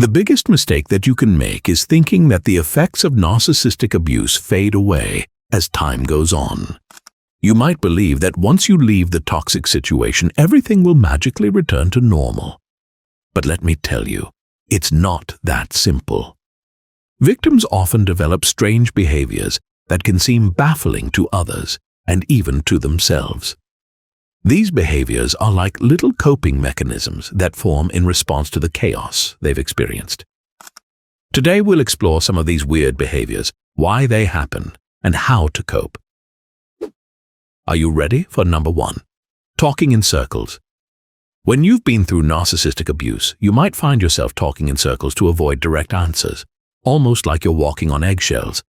The biggest mistake that you can make is thinking that the effects of narcissistic abuse fade away as time goes on. You might believe that once you leave the toxic situation, everything will magically return to normal. But let me tell you, it's not that simple. Victims often develop strange behaviors that can seem baffling to others and even to themselves. These behaviors are like little coping mechanisms that form in response to the chaos they've experienced. Today we'll explore some of these weird behaviors, why they happen, and how to cope. Are you ready for number 1? Talking in circles. When you've been through narcissistic abuse, you might find yourself talking in circles to avoid direct answers, almost like you're walking on eggshells.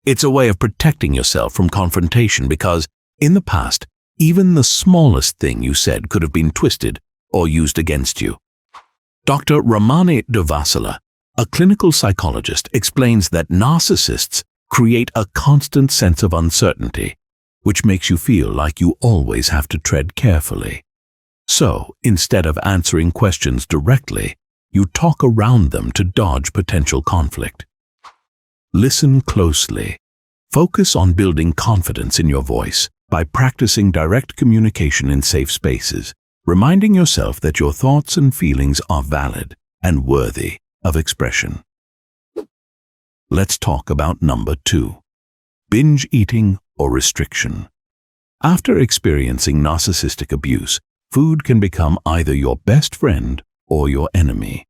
It's a way of protecting yourself from confrontation because, in the past, even the smallest thing you said could have been twisted or used against you. Dr. Ramani Devasula, a clinical psychologist, explains that narcissists create a constant sense of uncertainty, which makes you feel like you always have to tread carefully. So, instead of answering questions directly, you talk around them to dodge potential conflict. Listen closely. Focus on building confidence in your voice by practicing direct communication in safe spaces, reminding yourself that your thoughts and feelings are valid and worthy of expression. Let's talk about number 2. Binge eating or restriction. After experiencing narcissistic abuse, food can become either your best friend or your enemy.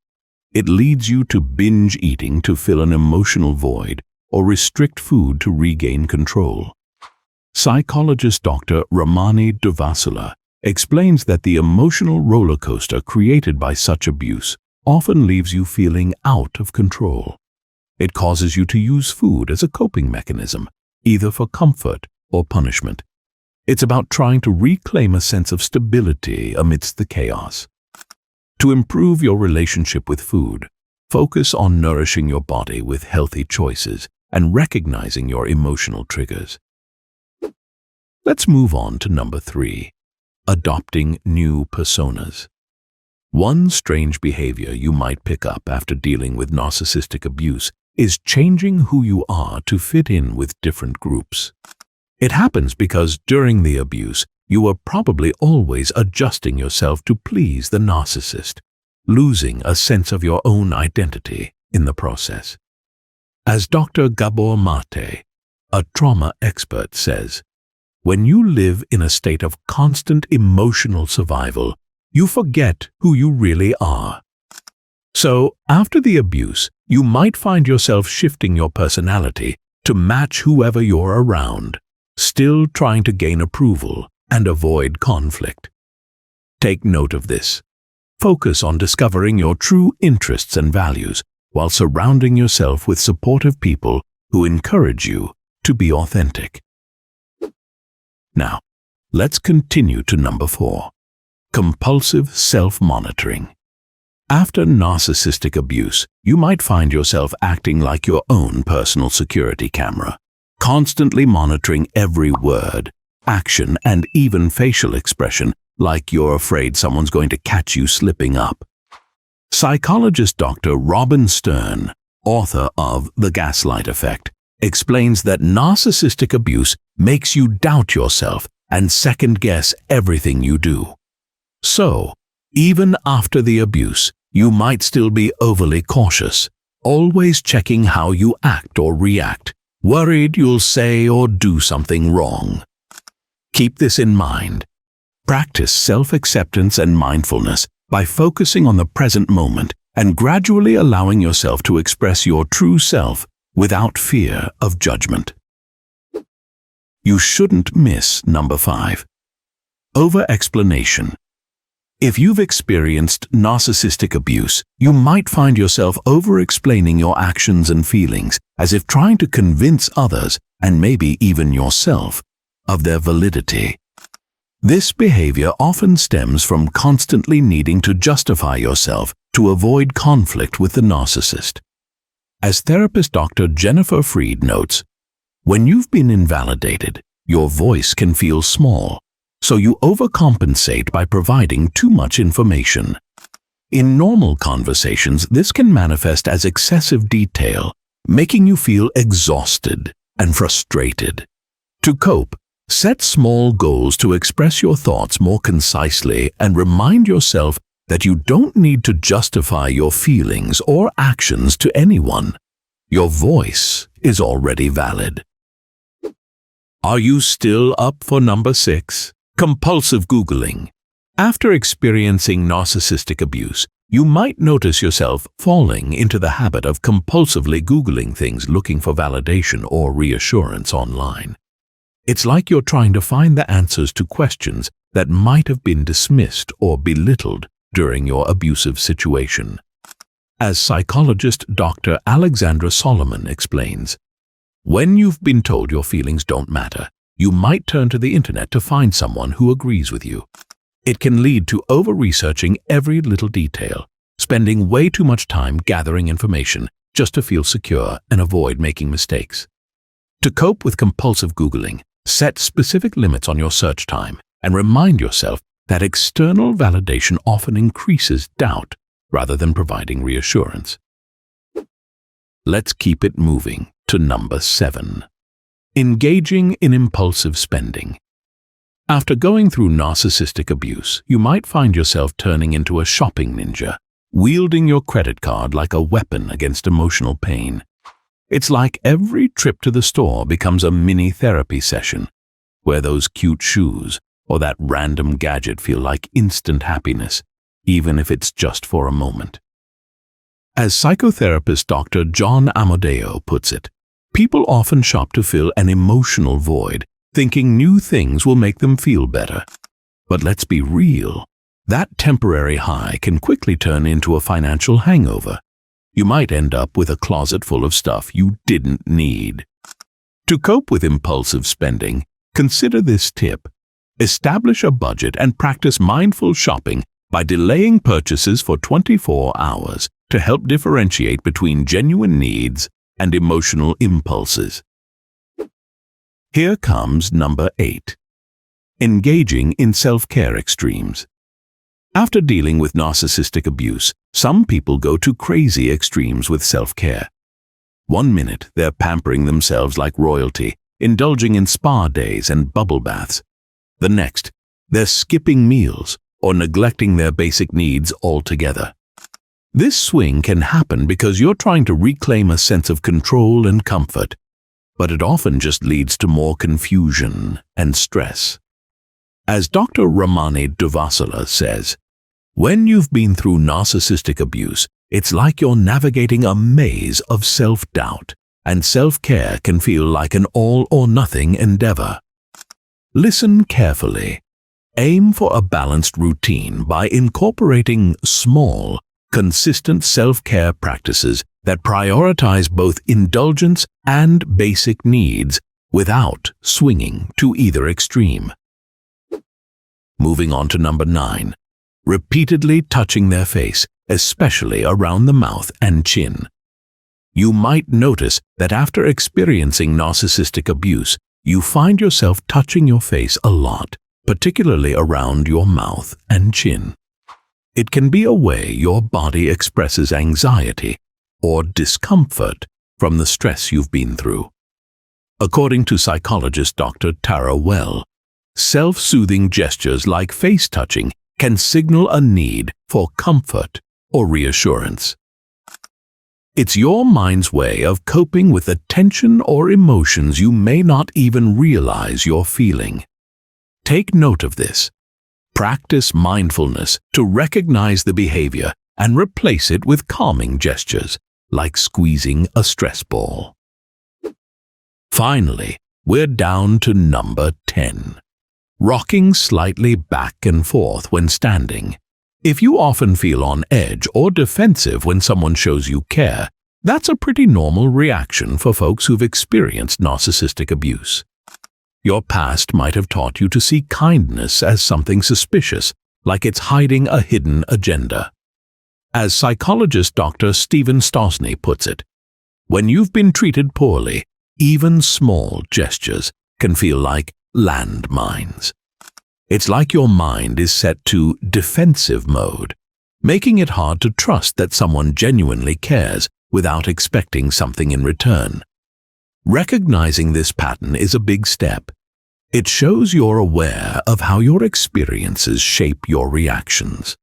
It leads you to binge eating to fill an emotional void or restrict food to regain control. Psychologist Dr. Ramani Devasula explains that the emotional roller coaster created by such abuse often leaves you feeling out of control. It causes you to use food as a coping mechanism, either for comfort or punishment. It's about trying to reclaim a sense of stability amidst the chaos. To improve your relationship with food, focus on nourishing your body with healthy choices and recognizing your emotional triggers. Let's move on to number 3, adopting new personas. One strange behavior you might pick up after dealing with narcissistic abuse is changing who you are to fit in with different groups. It happens because during the abuse, you were probably always adjusting yourself to please the narcissist, losing a sense of your own identity in the process. As Dr. Gabor Mate, a trauma expert, says, when you live in a state of constant emotional survival, you forget who you really are. So, after the abuse, you might find yourself shifting your personality to match whoever you're around, still trying to gain approval and avoid conflict. Take note of this. Focus on discovering your true interests and values while surrounding yourself with supportive people who encourage you to be authentic. Now, let's continue to number 4, compulsive self-monitoring. After narcissistic abuse, you might find yourself acting like your own personal security camera, constantly monitoring every word, action, and even facial expression, like you're afraid someone's going to catch you slipping up. Psychologist Dr. Robin Stern, author of The Gaslight Effect, explains that narcissistic abuse makes you doubt yourself and second-guess everything you do. So, even after the abuse, you might still be overly cautious, always checking how you act or react, worried you'll say or do something wrong. Keep this in mind. Practice self-acceptance and mindfulness by focusing on the present moment and gradually allowing yourself to express your true self without fear of judgment. You shouldn't miss number 5, over-explanation. If you've experienced narcissistic abuse, you might find yourself over-explaining your actions and feelings as if trying to convince others, and maybe even yourself, of their validity. This behavior often stems from constantly needing to justify yourself to avoid conflict with the narcissist. As therapist Dr. Jennifer Freed notes, when you've been invalidated, your voice can feel small, so you overcompensate by providing too much information. In normal conversations, this can manifest as excessive detail, making you feel exhausted and frustrated. To cope, set small goals to express your thoughts more concisely and remind yourself that you don't need to justify your feelings or actions to anyone. Your voice is already valid. Are you still up for number 6? Compulsive Googling. After experiencing narcissistic abuse, you might notice yourself falling into the habit of compulsively Googling things looking for validation or reassurance online. It's like you're trying to find the answers to questions that might have been dismissed or belittled during your abusive situation. As psychologist Dr. Alexandra Solomon explains, when you've been told your feelings don't matter, you might turn to the internet to find someone who agrees with you. It can lead to over-researching every little detail, spending way too much time gathering information just to feel secure and avoid making mistakes. To cope with compulsive Googling, set specific limits on your search time and remind yourself that external validation often increases doubt rather than providing reassurance. Let's keep it moving to number 7. Engaging in impulsive spending. After going through narcissistic abuse, you might find yourself turning into a shopping ninja, wielding your credit card like a weapon against emotional pain. It's like every trip to the store becomes a mini therapy session, where those cute shoes or that random gadget feel like instant happiness, even if it's just for a moment. As psychotherapist Dr. John Amadeo puts it, people often shop to fill an emotional void, thinking new things will make them feel better. But let's be real, that temporary high can quickly turn into a financial hangover. You might end up with a closet full of stuff you didn't need. To cope with impulsive spending, consider this tip. Establish a budget and practice mindful shopping by delaying purchases for 24 hours to help differentiate between genuine needs and emotional impulses. Here comes number 8. Engaging in self-care extremes. After dealing with narcissistic abuse, some people go to crazy extremes with self-care. One minute, they're pampering themselves like royalty, indulging in spa days and bubble baths. The next, they're skipping meals or neglecting their basic needs altogether. This swing can happen because you're trying to reclaim a sense of control and comfort, but it often just leads to more confusion and stress. As Dr. Ramani Duvasala says, when you've been through narcissistic abuse, it's like you're navigating a maze of self-doubt, and self-care can feel like an all-or-nothing endeavor. Listen carefully. Aim for a balanced routine by incorporating small, consistent self-care practices that prioritize both indulgence and basic needs without swinging to either extreme. Moving on to number 9. Repeatedly touching their face, especially around the mouth and chin. You might notice that after experiencing narcissistic abuse, you find yourself touching your face a lot, particularly around your mouth and chin. It can be a way your body expresses anxiety or discomfort from the stress you've been through. According to psychologist Dr. Tara Well, self-soothing gestures like face touching can signal a need for comfort or reassurance. It's your mind's way of coping with the tension or emotions you may not even realize you're feeling. Take note of this. Practice mindfulness to recognize the behavior and replace it with calming gestures, like squeezing a stress ball. Finally, we're down to number 10. Rocking slightly back and forth when standing. If you often feel on edge or defensive when someone shows you care, that's a pretty normal reaction for folks who've experienced narcissistic abuse. Your past might have taught you to see kindness as something suspicious, like it's hiding a hidden agenda. As psychologist Dr. Stephen Stosny puts it, when you've been treated poorly, even small gestures can feel like landmines. It's like your mind is set to defensive mode, making it hard to trust that someone genuinely cares without expecting something in return. Recognizing this pattern is a big step. It shows you're aware of how your experiences shape your reactions.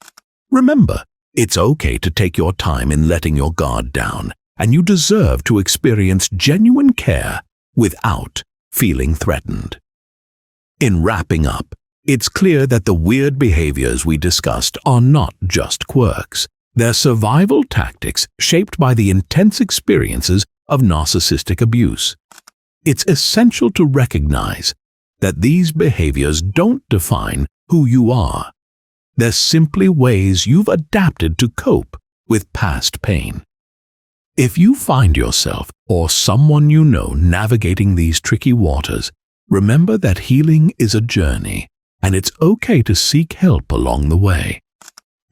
Remember, it's okay to take your time in letting your guard down, and you deserve to experience genuine care without feeling threatened. In wrapping up, it's clear that the weird behaviors we discussed are not just quirks. They're survival tactics shaped by the intense experiences of narcissistic abuse. It's essential to recognize that these behaviors don't define who you are. They're simply ways you've adapted to cope with past pain. If you find yourself or someone you know navigating these tricky waters, remember that healing is a journey, and it's okay to seek help along the way.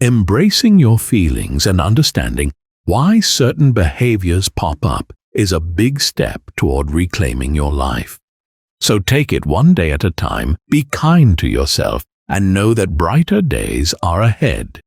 Embracing your feelings and understanding why certain behaviors pop up is a big step toward reclaiming your life. So take it one day at a time, be kind to yourself, and know that brighter days are ahead.